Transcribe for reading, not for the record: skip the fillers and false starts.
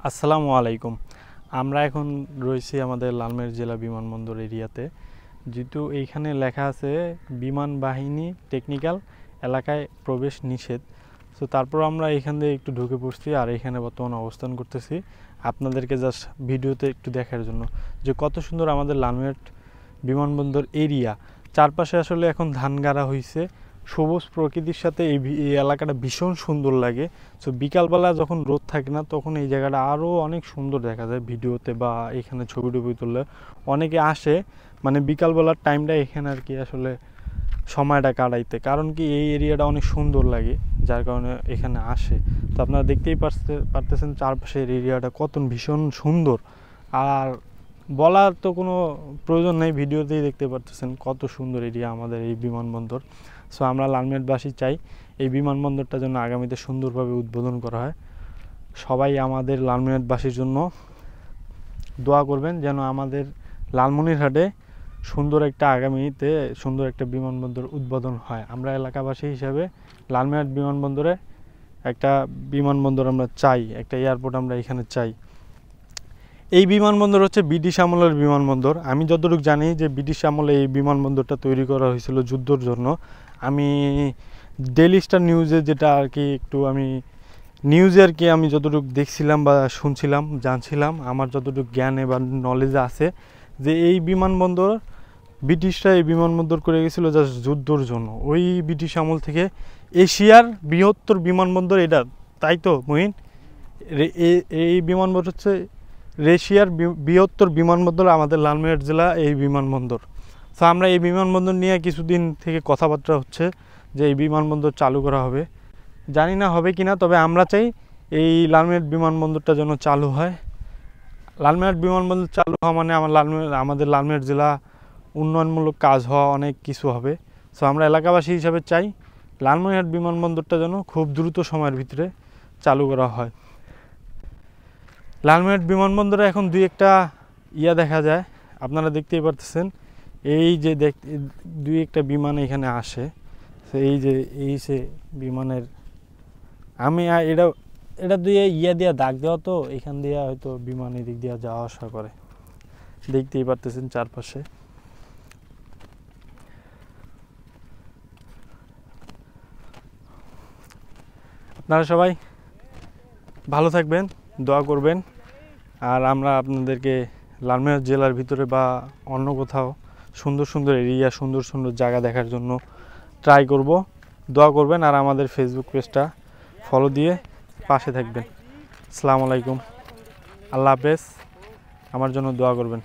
আসসালামু আলাইকুম। আমরা এখন রয়েছি আমাদের লালমাই জেলা বিমানবন্দর এরিয়াতে। যেহেতু এইখানে লেখা আছে বিমান বাহিনী টেকনিক্যাল এলাকায় প্রবেশ নিষেধ, তো তারপর আমরা এখান থেকে একটু ঢুকে পড়ছি আর এখানে বর্তমানে অবস্থান করতেছি আপনাদেরকে জাস্ট ভিডিওতে একটু দেখার জন্য যে কত সুন্দর আমাদের লালমাই বিমানবন্দর এরিয়া। চারপাশে আসলে এখন ধান গাড়া হয়েছে, সবুজ প্রকৃতির সাথে এই এলাকাটা ভীষণ সুন্দর লাগে। সো বিকালবেলা যখন রোদ থাকে না তখন এই জায়গাটা আরও অনেক সুন্দর দেখা যায় ভিডিওতে বা এখানে ছবি টবি তুললে অনেকে আসে, মানে বিকালবেলার টাইমটা এখানে আর কি আসলে সময়টা কাটাইতে, কারণ কি এই এরিয়াটা অনেক সুন্দর লাগে যার কারণে এখানে আসে। তো আপনারা দেখতেই পারতেছেন চারপাশের এরিয়াটা কত ভীষণ সুন্দর, আর বলার তো কোনো প্রয়োজন নেই, ভিডিওতেই দেখতে পারতেছেন কত সুন্দর এরিয়া আমাদের এই বিমানবন্দর। সো আমরা লালমাইবাসী চাই এই বিমানবন্দরটা যেন আগামীতে সুন্দরভাবে উদ্বোধন করা হয়। সবাই আমাদের লালমাইবাসীর জন্য দোয়া করবেন যেন আমাদের লালমনিরহাটে সুন্দর একটা আগামীতে সুন্দর একটা বিমানবন্দর উদ্বোধন হয়। আমরা এলাকাবাসী হিসাবে লালমাই বিমানবন্দরে একটা বিমানবন্দর আমরা চাই, একটা এয়ারপোর্ট আমরা এখানে চাই। এই বিমানবন্দর হচ্ছে ব্রিটিশ আমলের বিমানবন্দর। আমি যতটুকু জানি যে ব্রিটিশ আমলে এই বিমানবন্দরটা তৈরি করা হয়েছিল যুদ্ধর জন্য। আমি ডেইলি স্টার নিউজে যেটা আর কি একটু আমি নিউজে আর কি আমি যতটুকু দেখছিলাম বা শুনছিলাম জানছিলাম, আমার যতটুকু জ্ঞানে বা নলেজে আছে যে এই বিমানবন্দর ব্রিটিশরা এই বিমানবন্দর করে গেছিলো জাস্ট যুদ্ধর জন্য। ওই ব্রিটিশ আমল থেকে এশিয়ার বৃহত্তর বিমানবন্দর এটা, তাই তো মহিন? এই বিমানবন্দর হচ্ছে এশিয়ার বৃহত্তর বিমানবন্দর আমাদের লালমাই জেলা এই বিমানবন্দর। তো আমরা এই বিমানবন্দর নিয়ে কিছুদিন থেকে কথাবার্তা হচ্ছে যে এই বিমানবন্দর চালু করা হবে, জানি না হবে কিনা, তবে আমরা চাই এই লালমাই বিমানবন্দরটা যেন চালু হয়। লালমাই বিমানবন্দর চালু হওয়া মানে আমাদের লালমাই জেলা উন্নয়নমূলক কাজ হওয়া অনেক কিছু হবে। সো আমরা এলাকাবাসী হিসাবে চাই লালমনিরহাট বিমানবন্দরটা যেন খুব দ্রুত সময়ের ভিতরে চালু করা হয়। লালমনিরহাট বিমানবন্দরে এখন দুই একটা দেখা যায়, আপনারা দেখতেই পারতেছেন। এই যে দুই একটা বিমান এখানে আসে, এই যে বিমানের আমি এটা দিয়ে দিয়া দাগ দেওয়া, তো এখান দিয়ে হয়তো বিমান এদিক দিয়ে যাওয়া আসা করে, দেখতেই পারতেছেন চারপাশে। আপনারা সবাই ভালো থাকবেন, দোয়া করবেন, আর আমরা আপনাদেরকে লালমাই জেলার ভিতরে বা অন্য কোথাও সুন্দর সুন্দর এরিয়া সুন্দর সুন্দর জায়গা দেখার জন্য ট্রাই করব। দোয়া করবেন আর আমাদের ফেসবুক পেজটা ফলো দিয়ে পাশে থাকবেন। আসসালামু আলাইকুম, আল্লাহ হাফেজ, আমার জন্য দোয়া করবেন।